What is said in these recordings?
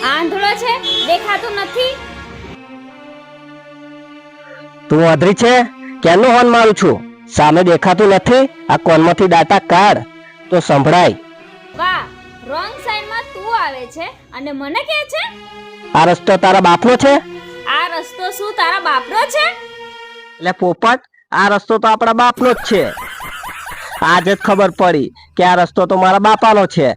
આંધળો છે, દેખાતું નથી? તું અધરી છે? કેનું હોર્ન મારું છું? સામે દેખાતું નથી? આ કોનમાંથી ડાટા કાઢ તો સંભળાય. વાહ, રોંગ સાઈડમાં તું આવે છે અને મને કહે છે આ રસ્તો તારા બાપનો છે? આ રસ્તો શું તારા બાપનો છે? એટલે પોપટ, આ રસ્તો તો આપણા બાપનો જ છે. આજે જ ખબર પડી કે આ રસ્તો તો મારા બાપાનો છે.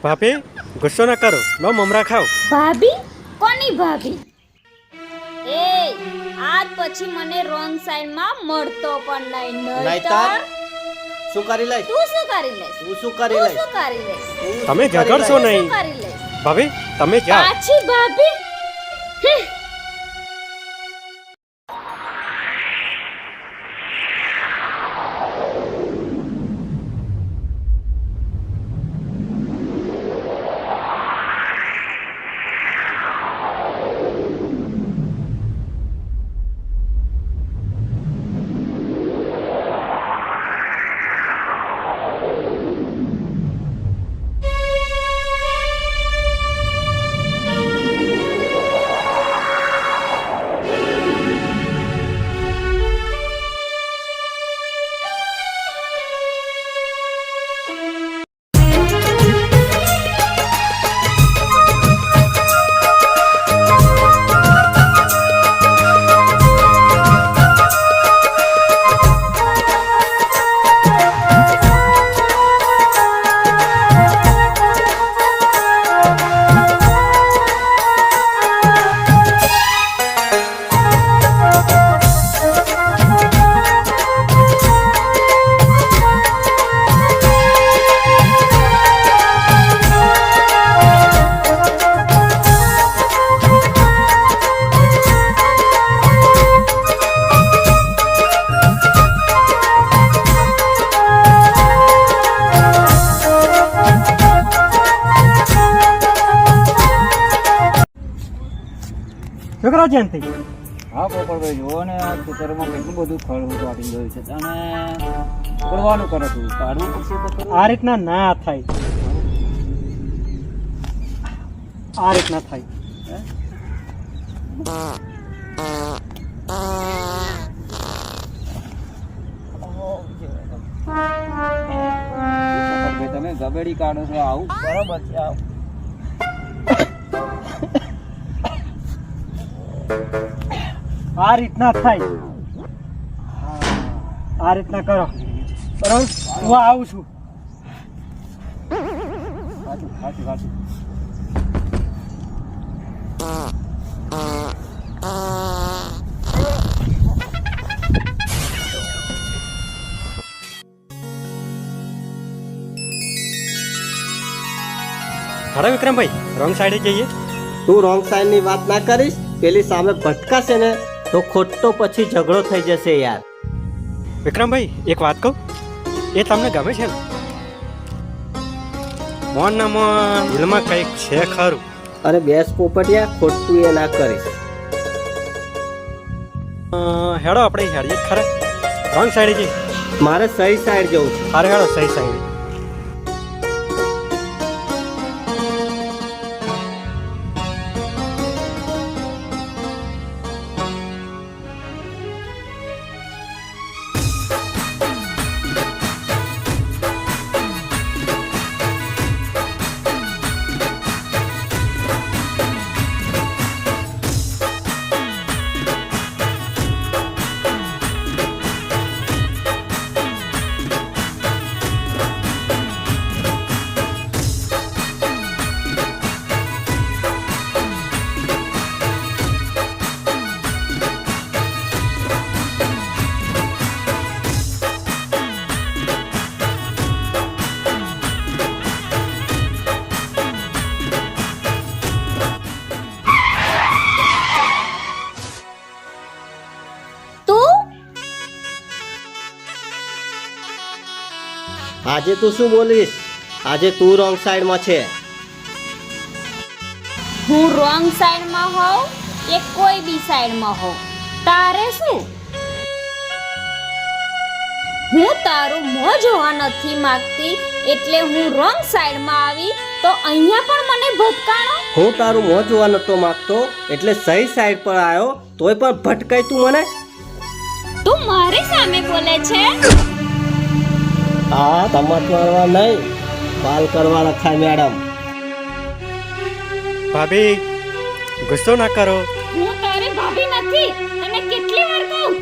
ભાભી ગુસ્સો ન કરો, લો મમરા ખાઓ. ભાભી? કોની ભાભી? એ આજ પછી મને રોંગ સાઈડમાં મળતો પણ નહીં. નહીતર શું કરી લઈશ? તું શું કરી લેશ? તું શું કરી લઈશ? શું કરી લેશ? તમે ઝઘડશો નહીં. શું કરી લેશ? ભાભી તમે જાઓ. પાછી ભાભી? છોકરા જયંતિ, હા પોપટભાઈ, જુઓ ને આ ખેતરમાં કેટલું બધું ફળ વાટી ગયું છે અને ઉગડવાનું કરે તું કાઢવું પડશે તો ખરું. આ રીતના ના થાય, આ રીતના થાય. પોપટભાઈ તમે ગબેડી કાઢો છો, આવું બરાબર છે? આવું આ રીતના થાય, આ રીતના કરો. બરાબર, હું આવું છું. સાચું સાચું સાચું. હાલો વિક્રમભાઈ, રોંગ સાઈડે જઈએ. તું રોંગ સાઈડ ની વાત ના કરીશ, પેલી સામે ભટકાશે ને તો ખોટો પછી ઝઘડો થઈ જશે યાર. વિક્રમભાઈ એક વાત કહું, એ તમને ગમે છે ને? મોન ના મોન દિલમાં કંઈક છે ખરું. અરે બેસ પોપટિયા, ખોટું એ ના કરીશ. હેડો આપણે હેડીએ ખરા. રોંગ સાઈડે જઈએ. મારે સહી સાઈડ જવું છે. અરે હેડો સહી સાઈડે. આજે તું શું બોલીશ? આજે તું રોંગ સાઈડમાં છે. હું રોંગ સાઈડમાં હોઉં કે કોઈ બી સાઈડમાં હોઉં, તારે શું? હું તારું મોં જોવા નથી માંગતી, એટલે હું રોંગ સાઈડમાં આવી તો અહીંયા પણ મને ભટકાણો. હું તારું મોં જોવા નતો માંગતો એટલે સહી સાઈડ પર આવ્યો, તોય પણ ભટકાઈ તું મને. તું મારી સામે બોલે છે? હા, તમારે કરવા નહીં, બાલ કરવા લખાય મેડમ. ભાભી ગુસ્સો ના કરો. હું તારી ભાભી નથી, તને કેટલી વાર કહું.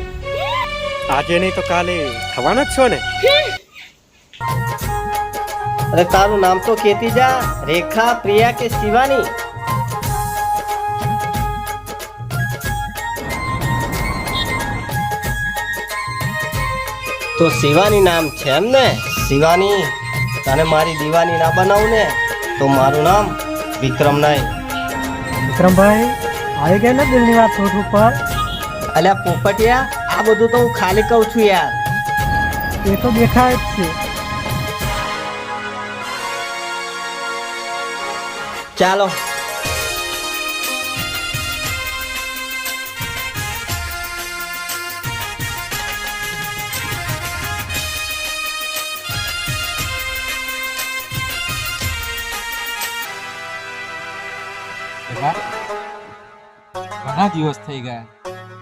આજે નહીં તો કાલે થવાના જ છો ને. અરે તારું નામ તો કેતી જા, રેખા, પ્રિયા કે શિવાની? તો શિવાની નામ છે એમ ને? શિવાની, તને મારી દીવાની ના બનાવું ને તો મારું નામ વિક્રમ નહીં. વિક્રમભાઈ આવી ગયા ને દિલની વાત થોડ ઉપર. અલ્યા પોપટિયા, આ બધું તો હું ખાલી કહું છું યાર. એ તો દેખાય જ છે. ચાલો. ઘણા દિવસ થઈ ગયા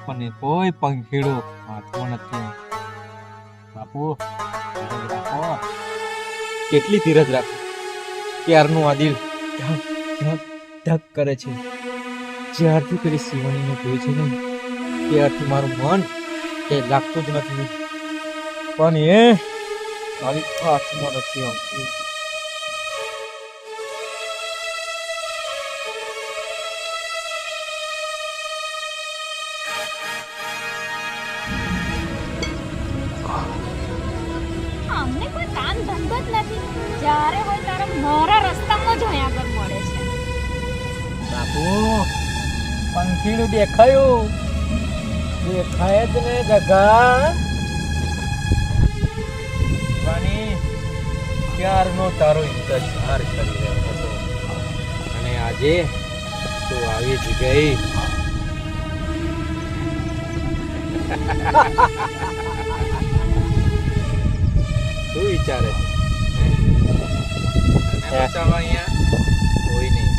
પણ કોઈ પંખીડો હાથમાં નથી. બાપુ ધીરજ રાખો, કેટલી ધીરજ રાખો. ક્યારનું આ દિલ ધક કરે છે. જ્યારથી પેલી શિવાનીને જોઈ છે ને ત્યારથી મારું મન એ લાગતું જ નથી, પણ એ મારી હાથમાં નથી આવતું. અમને કોઈ કામ ધંધો જ નથી. જ્યારે હોય ત્યારે મારા રસ્તામાં જ અહીંયા આગળ મળે છે. બાપુ પંખીડું દેખાયું, દેખાય જ ને જગા. રાણી ક્યારનો તારો ઇંતજાર કરી રહ્યો હતો અને આજે તું આવી જ ગઈ. શું વિચારે છે? ચાલો અહીંયા કોઈ નહીં.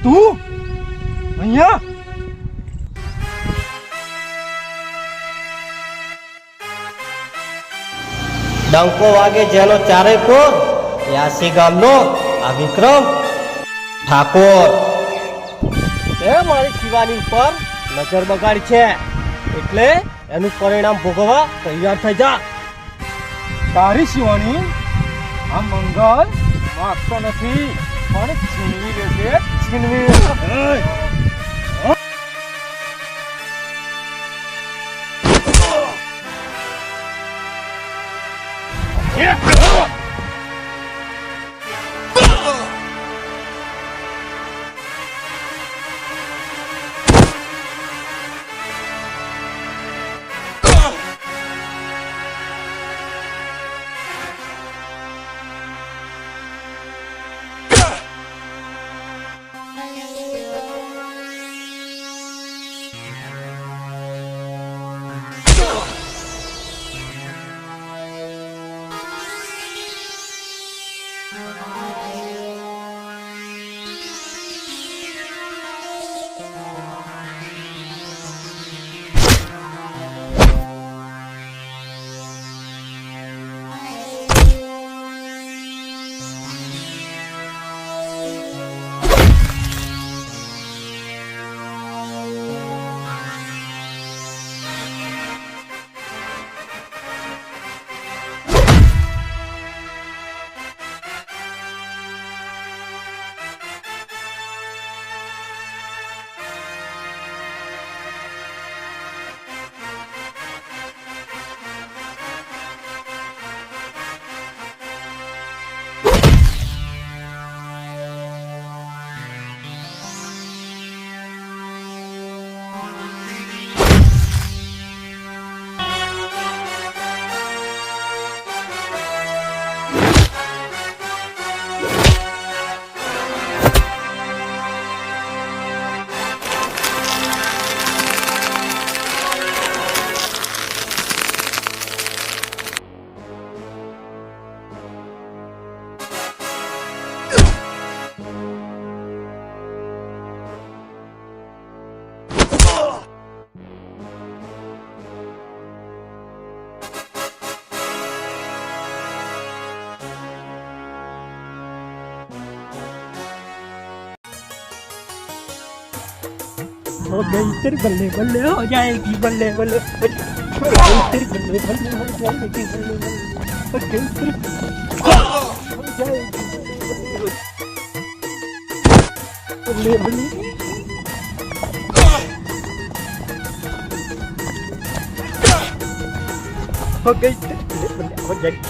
તું અહીંયા? ડંકો વાગે જેનો ચારે કોર, એ આસી ગામનો આ વિક્રમ ઠાકોર. એ મારી શિવાની ઉપર નજર બગાડી છે એટલે એનું પરિણામ ભોગવવા તૈયાર થઈ જા. તારી શિવાની આ મંગલ માગતો નથી પણ છીનવી લેશે, છીનવી. हो गई तेरी बल्ले बल्ले हो जाएगी बल्ले बल्ले हो गई तेरी बल्ले बल्ले हो जाएगी बल्ले बल्ले हो गई तेरी हो जाएगी बल्ले बल्ले हो गई तेरी बल्ले बल्ले हो जाएगी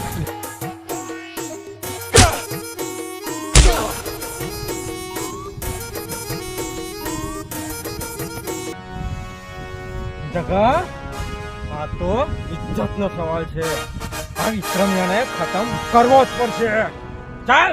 જગા આ તો ઇજ્જતનો સવાલ છે આ વિક્રમને ખતમ કરવો જ પડશે ચાલ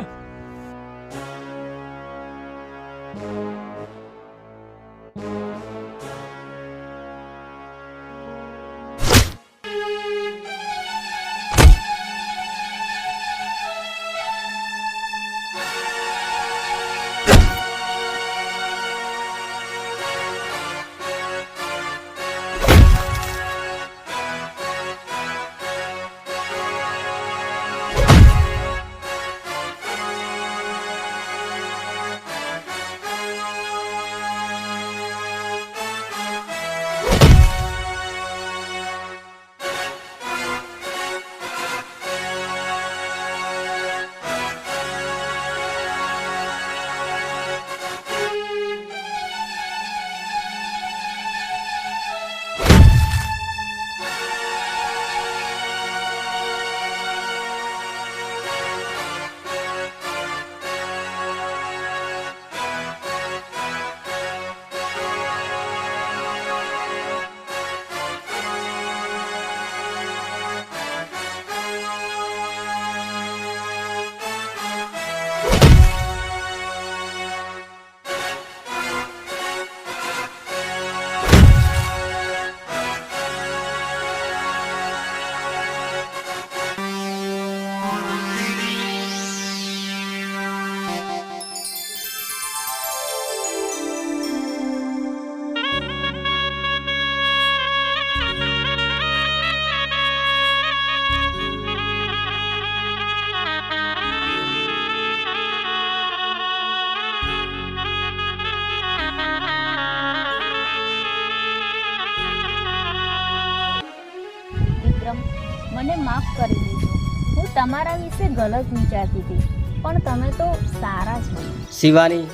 મને માફ કરી દેજો. હું તમારા વિશે ગલત વિચારતી હતી, પણ તમે તો સારા છો. શિવાની,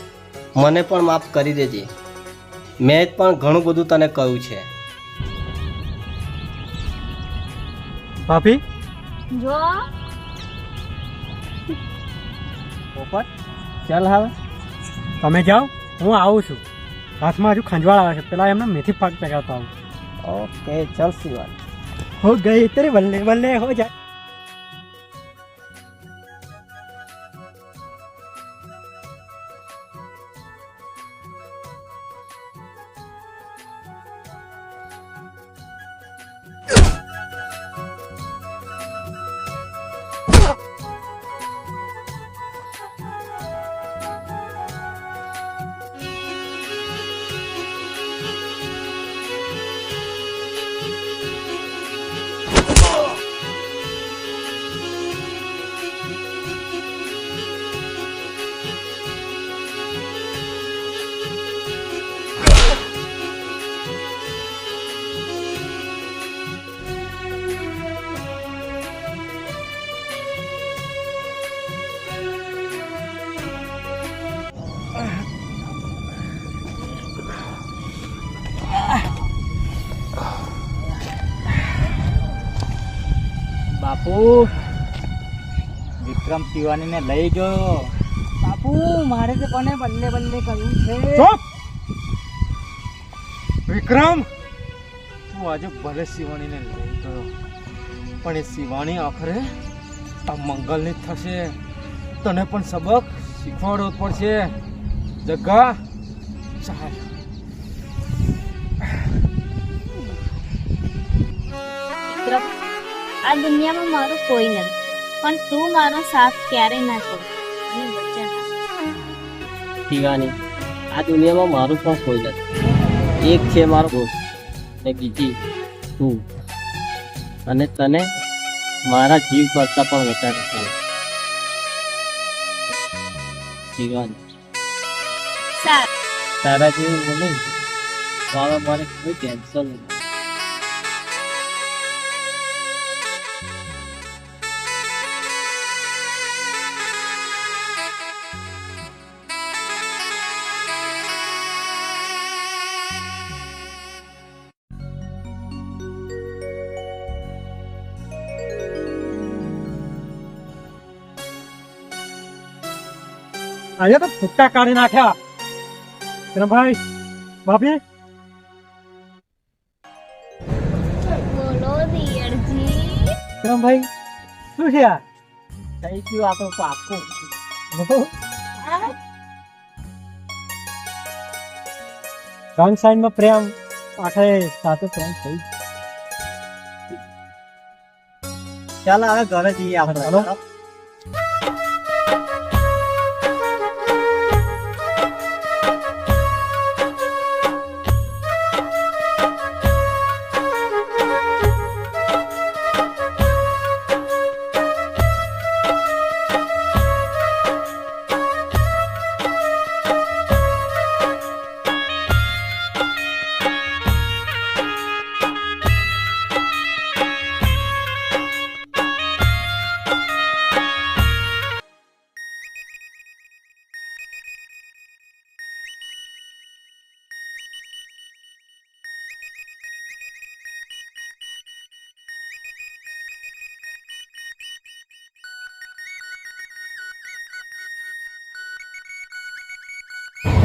મને પણ માફ કરી દેજે. મેં પણ ઘણું બધું તને કહ્યું છે. ભાભી જો પોપટ ચાલ હવે તમે જાઓ, હું આવું છું. હાથમાં હજુ ખંજવાળ આવે છે, પેલા એમને મેથી પાક ચગાવતા આવું. ઓકે ચાલ શિવાની. हो गई तेरे बल्ले बल्ले हो जाए બાપુ વિક્રમ શિવાનીને લઈ ગયો. બાપુ મારે તો કોને બલ્લે બલ્લે કરવું છે. चुप विक्रम તું આજે ભલે શિવાણીને લઈ ગયો, પણ એ શિવાણી આખરે આ મંગલની જ થશે. તને પણ સબક શીખવાડવો જ પડશે. જગા ચાલ. વિક્રમ, આ દુનિયામાં મારું કોઈ નથી, પણ તું મારો સાથ ક્યારેય ના છોડ અને વચન આપ. શિવાની, આ દુનિયામાં મારું પણ કોઈ નથી. એક છે મારો દોસ્ત ને બીજી તું, અને તને મારા જીવ કરતા પણ વધારે છે. શિવાની, સારું, તારા જેવું બોલે હવે મારે કોઈ ટેન્શન નહીં. અહીંયા તો ફૂટકા કાઢી નાખ્યા. ભાઈ ભાભી બોલો દિયરજી. ભાઈ શું છે આ? થઈ ગયું આ તો પાકું. રંગ સાઈનમાં પ્રેમ આખે સાથે પ્રેમ થઈ. ચાલો હવે ઘરે જઈએ આપણે. ચાલો.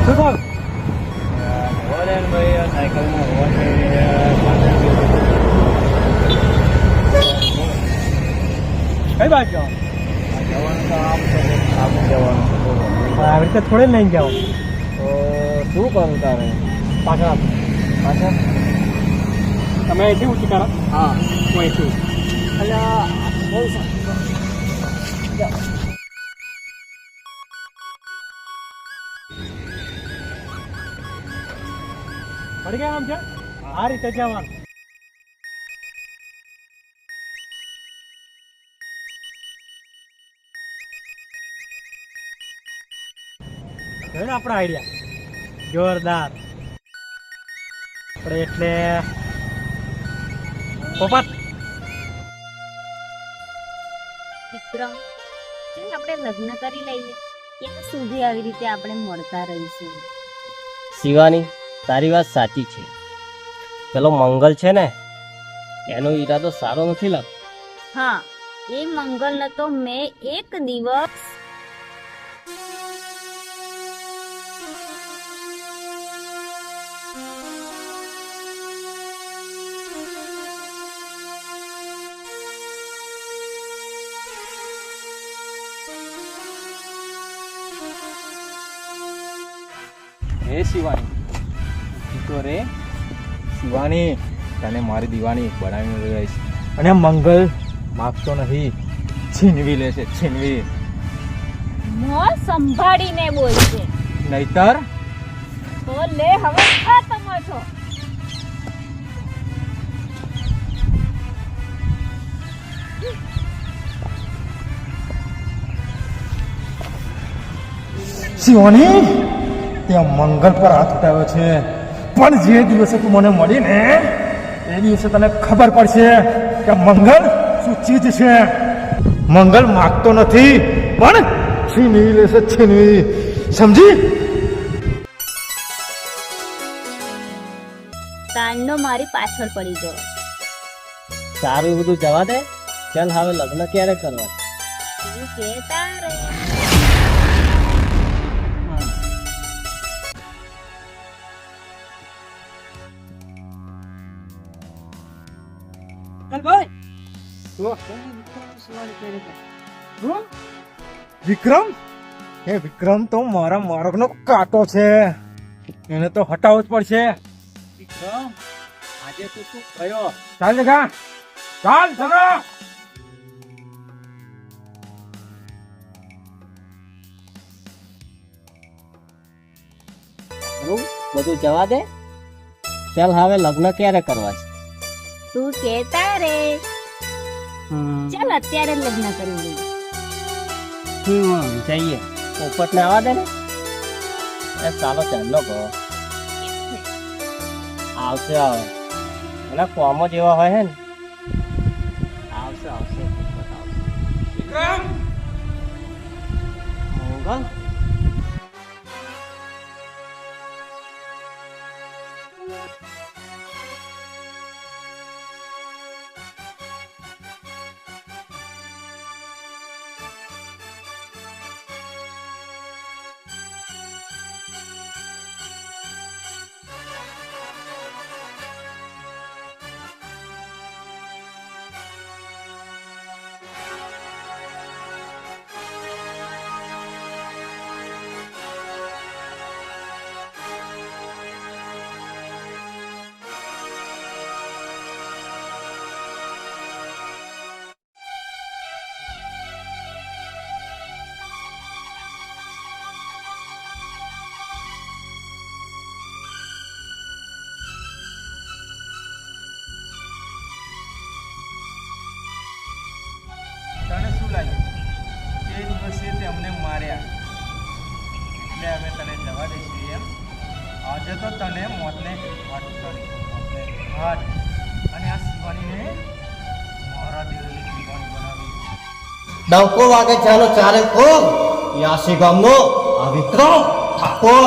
શું થયું? કઈ બાજુ જાઓ? આવી રીતે થોડે લઈને જાઓ. તો શું કરું તારે? પાછળ તમે અહીંથી ઊંચી કરો. હા હું અહીંથી. અલ્યા બહુ પડી ગયા આમ છે આ રીતે જવાનું. આપણો આઈડિયા જોરદાર. આપણે એટલે પોપટ વિક્રમ, ચાલ આપણે લગ્ન કરી લઈએ. ક્યાં સુધી આવી રીતે આપણે મળતા રહીશું? શિવાની, તારી વાત સાચી છે. પેલો મંગલ છે ને, એનો ઈરાદો સારો નથી લાગતો. હા, એ મંગલને તો મેં એક દિવસ હે શિવાની, તું તો રે શિવાની, તને મારી દીવાની બનાવીને રહીશ. અને મંગલ માગતો નથી, છીનવી લેશે, છીનવી. મોં સંભાળીને બોલશે. નહીતર તો લે હવે ખા તમારો. શિવાની, ત્યાં મંગલ પર હાથ ઉઠાવ્યો છે, પણ જે દિવસે તું મને મળી ને એ દિવસે તને ખબર પડશે કે મંગલ શું ચીજ છે. મંગલ માગતો નથી, પણ છીનવી લેશે, છીનવી. સમજી? તાંડો મારી પાછળ પડી ગયો. સારું એ બધું જવા દે. ચાલ હવે લગ્ન ક્યારે કરવા? તું કહેતા રે. વિક્રમ, એ વિક્રમ તો મારા માર્ગનો કાંટો છે, એને તો હટાવવો જ પડશે. વિક્રમ, આજે તું શું થયો? ચાલ જગા, ચાલ જગા. બધું જવા દે. ચાલ હવે લગ્ન ક્યારે કરવા છે? તું કહેતા રે. ચાલ અત્યારે જ લગ્ન કરી લઈએ. જઈએ. પોપટ ને આવવા દે ને. એ ચાલો ચાલો કહો. આવશે આવે એના કોમ જ એવા હોય હે ને. આવશે આવશે બતાવશે. વિક્રમ મંગલ તને શું લાગ્યું તે દિવસે તેમને માર્યા એટલે અમે તને જવા દઈશું એમ? આજે તો તને મોતને ઘાટ કરી મોતને ઘાટ. અને આ શિવાનીને મારા દિલની શિવાની બનાવી. ડંકો વાગે ચાલો ચારે કોમ યાસી ગામનો આ વિક્રમ ઠાકોર.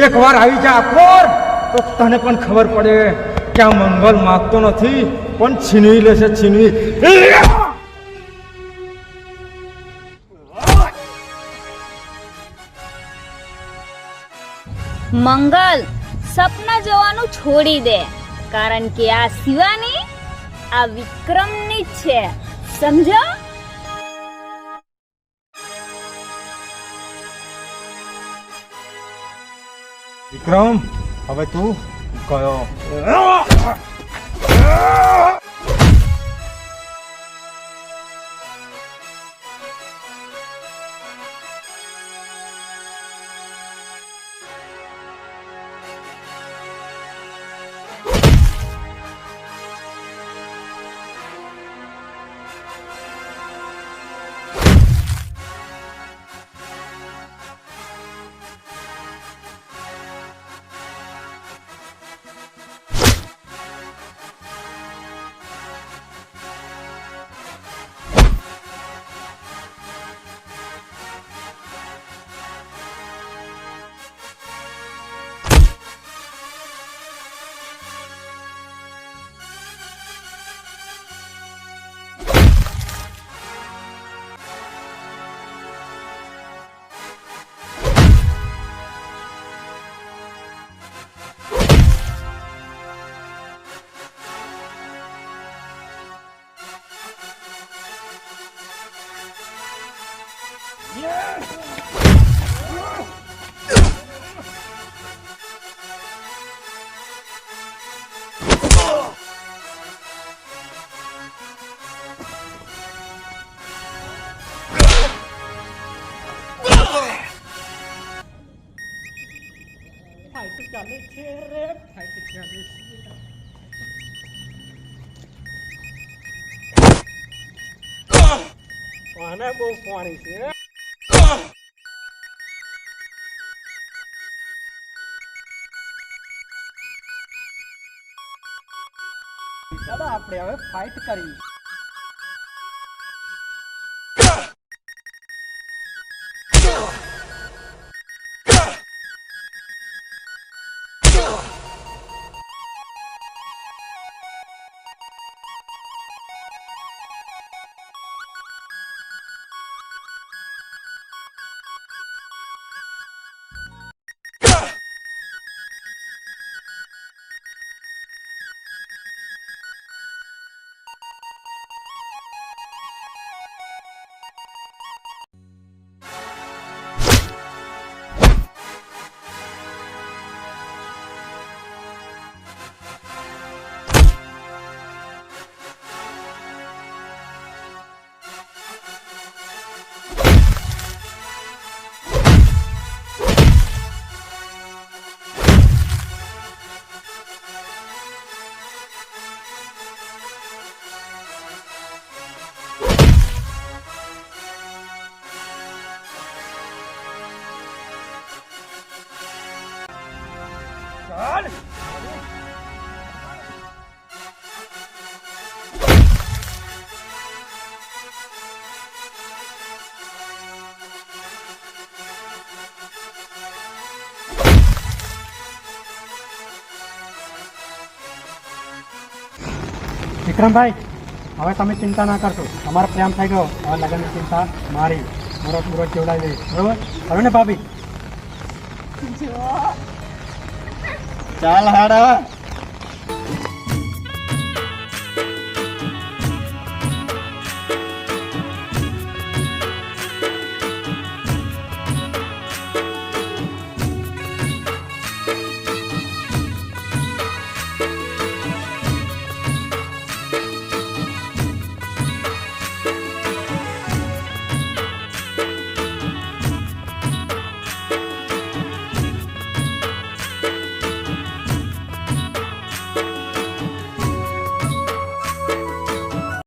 એકવાર આવી જા અકોર તો તને પણ ખબર પડે કે આ મંગલ માગતો નથી પણ છીનવી લેશે છીનવી. મંગલ સપના જોવાનું છોડી દે, કારણ કે આ શિવાની આ વિક્રમની જ છે, સમજો? વિક્રમ હવે તું ગયો. આને બહુ પાણી છે. ચાલો આપણે હવે ફાઇટ કરી. વિક્રમભાઈ, હવે તમે ચિંતા ના કરશો. અમારો પ્રેમ થઈ ગયો. હવે લગ્નની ચિંતા મારી. મુરત જોડાઈ દઈશ. બરોબર? હવે ને ભાભી? ચાલ હાડા